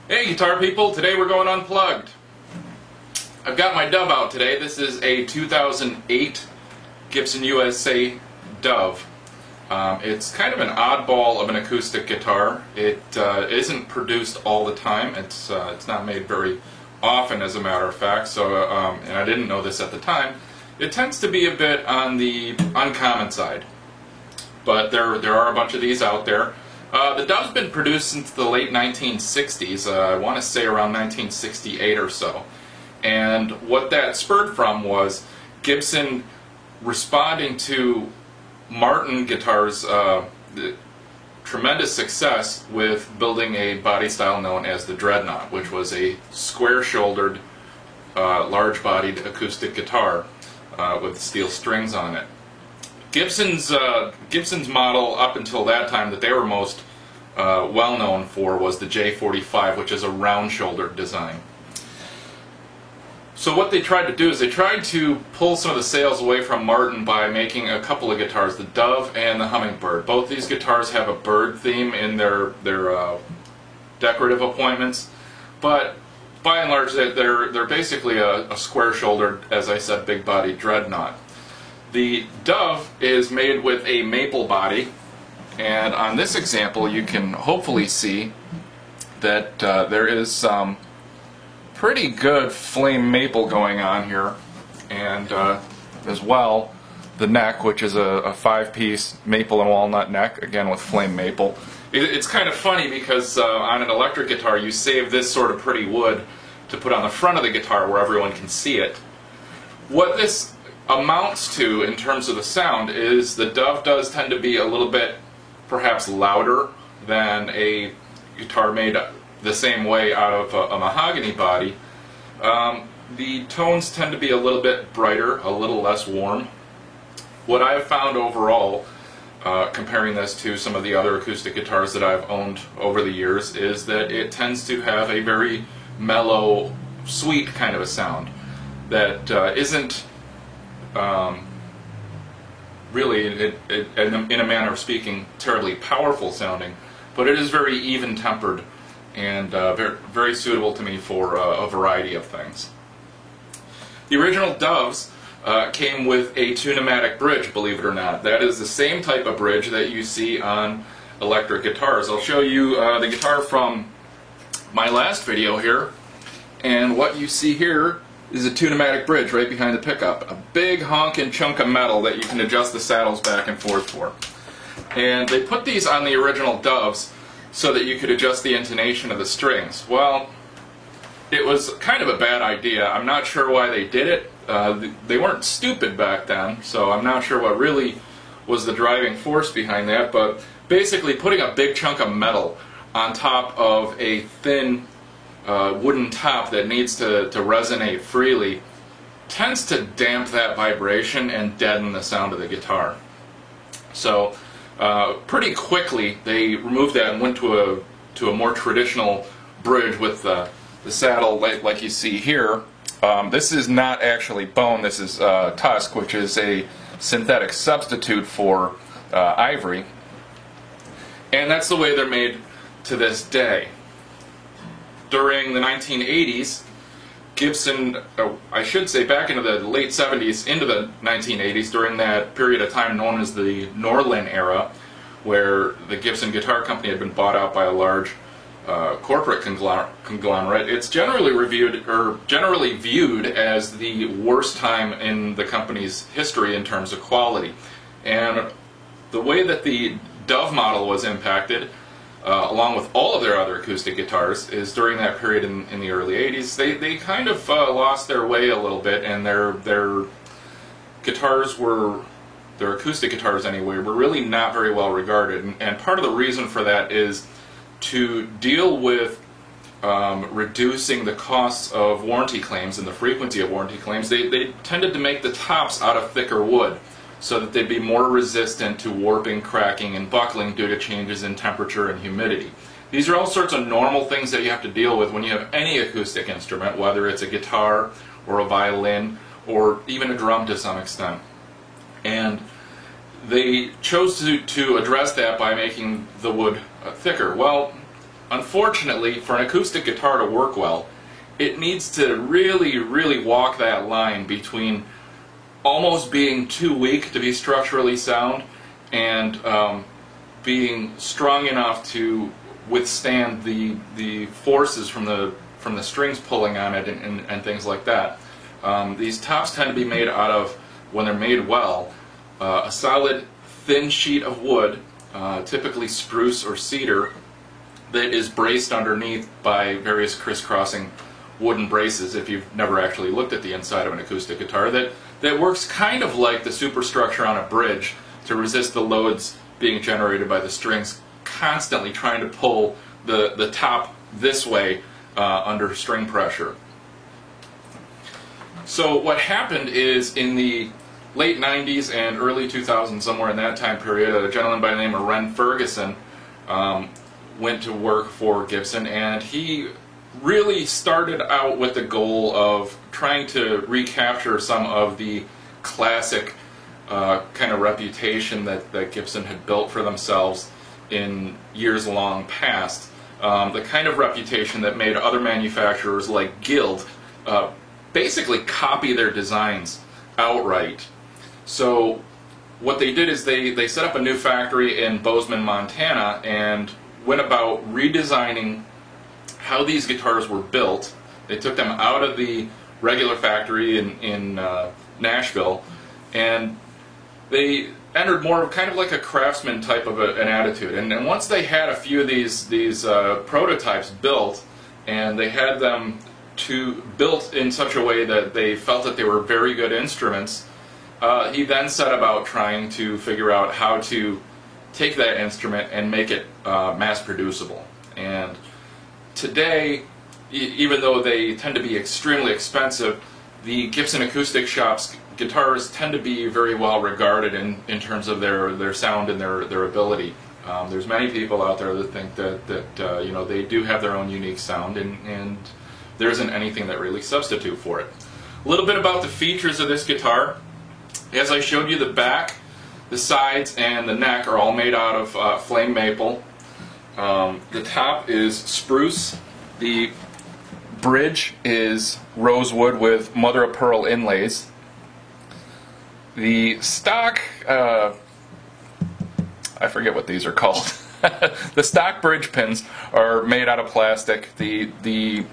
Hey guitar people, today we're going unplugged. I've got my Dove out today. This is a 2008 Gibson USA Dove. It's kind of an oddball of an acoustic guitar. It isn't produced all the time. It's not made very often, as a matter of fact, so, and I didn't know this at the time. It tends to be a bit on the uncommon side, but there are a bunch of these out there. The Dove's been produced since the late 1960s, I want to say around 1968 or so. And what that spurred from was Gibson responding to Martin Guitar's tremendous success with building a body style known as the Dreadnought, which was a square-shouldered, large-bodied acoustic guitar with steel strings on it. Gibson's model up until that time that they were most well known for was the J45, which is a round-shouldered design. So what they tried to do is they tried to pull some of the sales away from Martin by making a couple of guitars, the Dove and the Hummingbird. Both these guitars have a bird theme in their decorative appointments, but by and large they're basically a square-shouldered, as I said, big-body Dreadnought. The Dove is made with a maple body, and on this example you can hopefully see that there is some pretty good flame maple going on here, and as well the neck, which is a 5-piece maple and walnut neck, again with flame maple. It's kind of funny because on an electric guitar you save this sort of pretty wood to put on the front of the guitar where everyone can see it. What this amounts to in terms of the sound is the Dove does tend to be a little bit perhaps louder than a guitar made the same way out of a mahogany body. The tones tend to be a little bit brighter, a little less warm. What I've found overall, comparing this to some of the other acoustic guitars that I've owned over the years, is that it tends to have a very mellow, sweet kind of a sound that isn't really, in a manner of speaking, terribly powerful sounding, but it is very even-tempered and very suitable to me for a variety of things. The original Doves came with a Tune-o-matic bridge, believe it or not. That is the same type of bridge that you see on electric guitars. I'll show you the guitar from my last video here, and what you see here is a Tune-o-matic bridge right behind the pickup. A big honkin' chunk of metal that you can adjust the saddles back and forth for. And they put these on the original Doves so that you could adjust the intonation of the strings. Well, it was kind of a bad idea. I'm not sure why they did it. They weren't stupid back then, so I'm not sure what really was the driving force behind that, but basically putting a big chunk of metal on top of a thin wooden top that needs to resonate freely tends to damp that vibration and deaden the sound of the guitar. So pretty quickly they removed that and went to a more traditional bridge with the saddle like you see here. This is not actually bone, this is tusk, which is a synthetic substitute for ivory, and that's the way they're made to this day. During the 1980s, Gibson, I should say back into the late 70s, into the 1980s, during that period of time known as the Norlin era, where the Gibson Guitar Company had been bought out by a large corporate conglomerate, it's generally viewed as the worst time in the company's history in terms of quality. And the way that the Dove model was impacted, along with all of their other acoustic guitars, is during that period in the early 80s, they kind of lost their way a little bit, and their guitars were, their acoustic guitars anyway, were really not very well regarded. And part of the reason for that is to deal with reducing the costs of warranty claims and the frequency of warranty claims. They tended to make the tops out of thicker wood, so that they'd be more resistant to warping, cracking, and buckling due to changes in temperature and humidity. These are all sorts of normal things that you have to deal with when you have any acoustic instrument, whether it's a guitar or a violin or even a drum to some extent. And they chose to address that by making the wood thicker. Well, unfortunately, for an acoustic guitar to work well, it needs to really walk that line between almost being too weak to be structurally sound and being strong enough to withstand the forces from the strings pulling on it and things like that. These tops tend to be made out of, when they're made well, a solid thin sheet of wood, typically spruce or cedar, that is braced underneath by various crisscrossing wooden braces. If you've never actually looked at the inside of an acoustic guitar, that works kind of like the superstructure on a bridge to resist the loads being generated by the strings constantly trying to pull the top this way under string pressure. So what happened is, in the late 90s and early 2000s, somewhere in that time period, a gentleman by the name of Ren Ferguson went to work for Gibson, and he really started out with the goal of trying to recapture some of the classic kind of reputation that Gibson had built for themselves in years long past. The kind of reputation that made other manufacturers like Guild basically copy their designs outright. So what they did is they set up a new factory in Bozeman, Montana, and went about redesigning how these guitars were built. They took them out of the regular factory in Nashville, and they entered more of kind of like a craftsman type of an attitude. And once they had a few of these prototypes built, and they had them built in such a way that they felt that they were very good instruments, he then set about trying to figure out how to take that instrument and make it mass producible. And today, even though they tend to be extremely expensive, the Gibson Acoustic Shop's guitars tend to be very well regarded in terms of their sound and their ability. There's many people out there that think that you know, they do have their own unique sound, and there isn't anything that really substitute for it. A little bit about the features of this guitar. As I showed you, the back, the sides, and the neck are all made out of flame maple. The top is spruce. The bridge is rosewood with mother of pearl inlays. The stock, I forget what these are called. The stock bridge pins are made out of plastic. The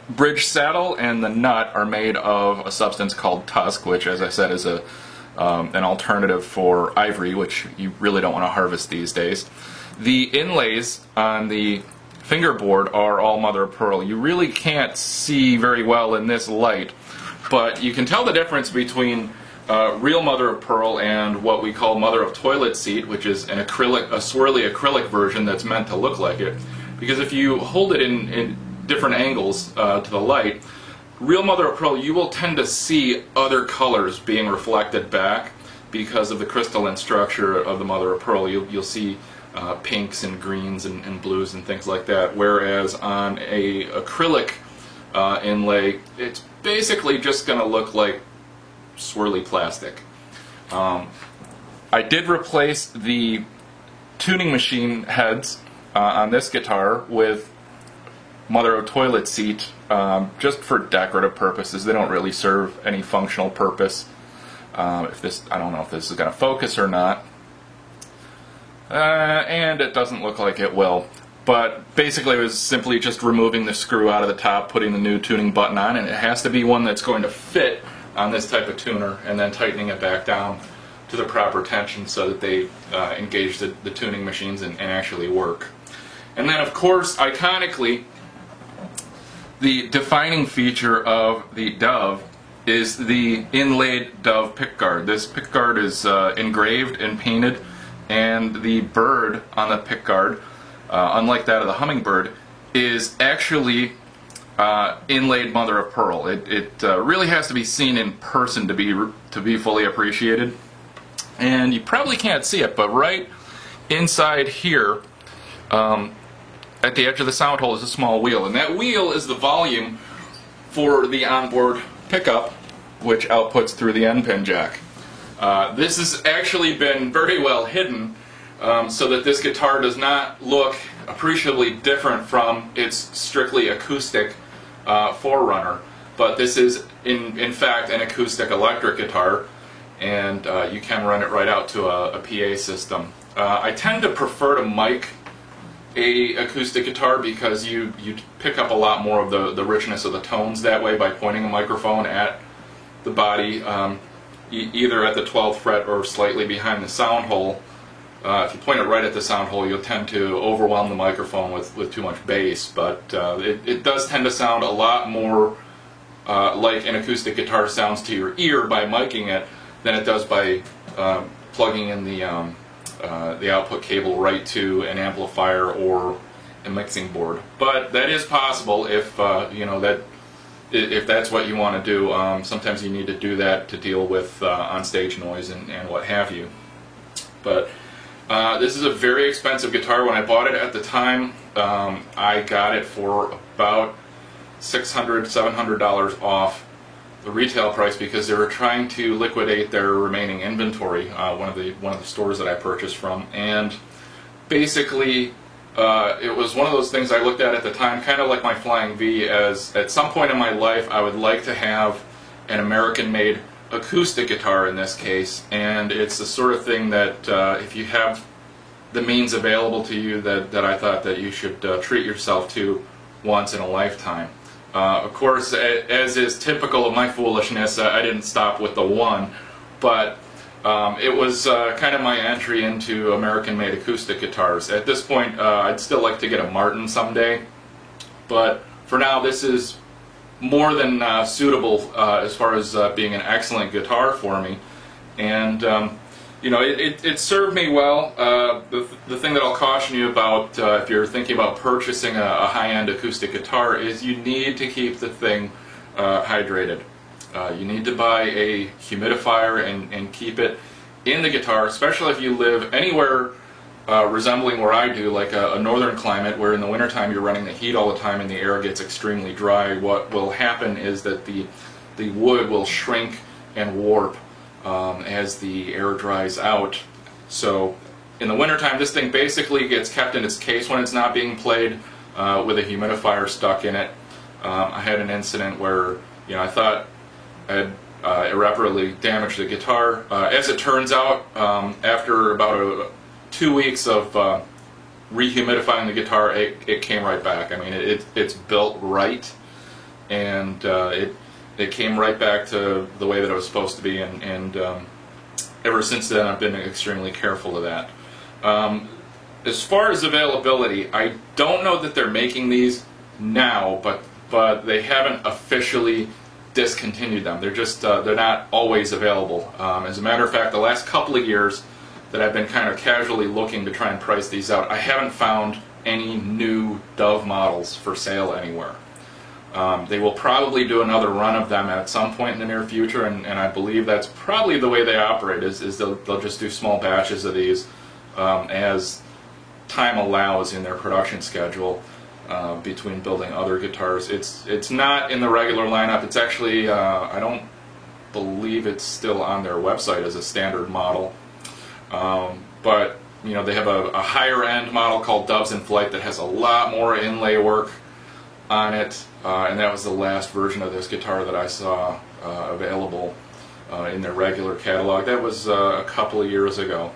bridge saddle and the nut are made of a substance called tusk, which, as I said, is an alternative for ivory, which you really don't want to harvest these days. The inlays on the fingerboard are all mother of pearl. You really can't see very well in this light, but you can tell the difference between real mother of pearl and what we call mother of toilet seat, which is a swirly acrylic version that's meant to look like it. Because if you hold it in different angles to the light, real mother of pearl, you will tend to see other colors being reflected back because of the crystalline structure of the mother of pearl. You'll see pinks and greens and blues and things like that, whereas on a acrylic inlay, it's basically just going to look like swirly plastic. I did replace the tuning machine heads on this guitar with mother of toilet seat just for decorative purposes. They don't really serve any functional purpose. I don't know if this is going to focus or not. And it doesn't look like it will. But basically it was simply just removing the screw out of the top, putting the new tuning button on, and it has to be one that's going to fit on this type of tuner, and then tightening it back down to the proper tension so that they engage the tuning machines and actually work. And then, of course, iconically, the defining feature of the Dove is the inlaid Dove pickguard. This pickguard is engraved and painted, and the bird on the pickguard, unlike that of the hummingbird, is actually inlaid mother of pearl. It really has to be seen in person to be fully appreciated. And you probably can't see it, but right inside here, at the edge of the sound hole, is a small wheel, and that wheel is the volume for the onboard pickup, which outputs through the end pin jack. This has actually been very well hidden so that this guitar does not look appreciably different from its strictly acoustic forerunner. But this is in fact an acoustic electric guitar, and you can run it right out to a PA system. I tend to prefer to mic a acoustic guitar because you pick up a lot more of the richness of the tones that way by pointing a microphone at the body, either at the 12th fret or slightly behind the sound hole. If you point it right at the sound hole, you'll tend to overwhelm the microphone with too much bass, but it does tend to sound a lot more like an acoustic guitar sounds to your ear by miking it than it does by plugging in the output cable right to an amplifier or a mixing board. But that is possible if if that's what you want to do. Sometimes you need to do that to deal with onstage noise and what have you. But this is a very expensive guitar. When I bought it at the time, I got it for about $600, $700 off the retail price because they were trying to liquidate their remaining inventory. One of the stores that I purchased from, and basically it was one of those things I looked at the time, kind of like my Flying V, as at some point in my life I would like to have an American-made acoustic guitar in this case, and it's the sort of thing that if you have the means available to you, that I thought that you should treat yourself to once in a lifetime. Of course, as is typical of my foolishness, I didn't stop with the one, but it was kind of my entry into American-made acoustic guitars. At this point, I'd still like to get a Martin someday, but for now this is more than suitable as far as being an excellent guitar for me. And it served me well. The thing that I'll caution you about if you're thinking about purchasing a high-end acoustic guitar is you need to keep the thing hydrated. You need to buy a humidifier and keep it in the guitar, especially if you live anywhere resembling where I do, like a northern climate where in the wintertime you're running the heat all the time and the air gets extremely dry. What will happen is that the wood will shrink and warp as the air dries out. So in the wintertime this thing basically gets kept in its case when it's not being played with a humidifier stuck in it. I had an incident where I thought I had irreparably damaged the guitar. As it turns out, after about 2 weeks of rehumidifying the guitar, it came right back. I mean, it's built right, and it came right back to the way that it was supposed to be, and ever since then I've been extremely careful of that. As far as availability, I don't know that they're making these now, but they haven't officially discontinued them. They're just they're not always available. As a matter of fact, the last couple of years that I've been kind of casually looking to try and price these out, I haven't found any new Dove models for sale anywhere. They will probably do another run of them at some point in the near future, and I believe that's probably the way they operate, is they'll just do small batches of these as time allows in their production schedule between building other guitars. It's not in the regular lineup. It's actually, I don't believe it's still on their website as a standard model. But they have a higher end model called Doves in Flight that has a lot more inlay work on it, and that was the last version of this guitar that I saw available in their regular catalog. That was a couple of years ago.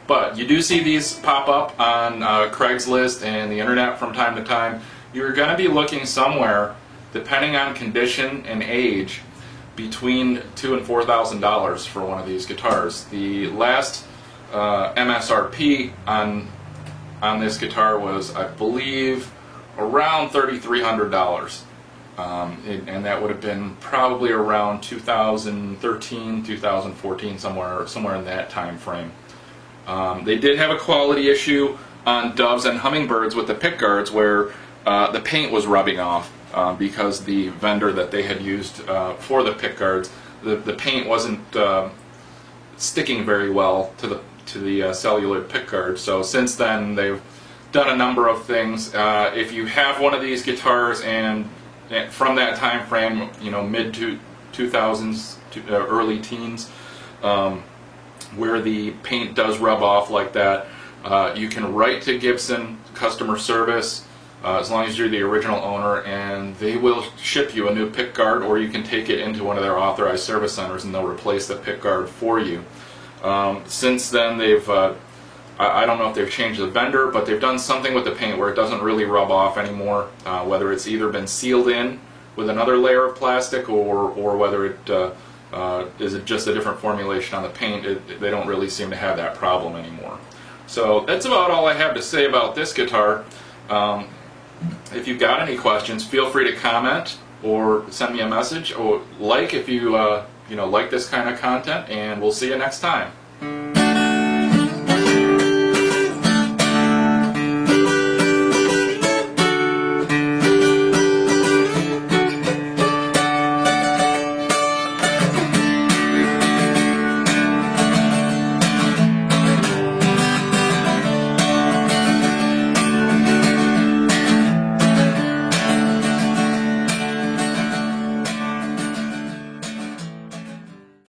But you do see these pop up on Craigslist and the internet from time to time. You're going to be looking somewhere, depending on condition and age, between $2,000 and $4,000 for one of these guitars. The last MSRP on this guitar was, I believe, around $3,300, and that would have been probably around 2013, 2014, somewhere in that time frame. They did have a quality issue on Doves and Hummingbirds with the pickguards where the paint was rubbing off because the vendor that they had used for the pickguards, the paint wasn't sticking very well to the celluloid pickguard. So since then they've done a number of things. If you have one of these guitars and from that time frame, mid 2000s to early teens, where the paint does rub off like that, You can write to Gibson customer service as long as you're the original owner, and they will ship you a new pick guard, or you can take it into one of their authorized service centers and they'll replace the pick guard for you. Since then, they've I don't know if they've changed the vendor, but they've done something with the paint where it doesn't really rub off anymore, whether it's either been sealed in with another layer of plastic, or whether it is it just a different formulation on the paint. They don't really seem to have that problem anymore. So that's about all I have to say about this guitar. If you've got any questions, feel free to comment or send me a message, or like if you like this kind of content, and we'll see you next time.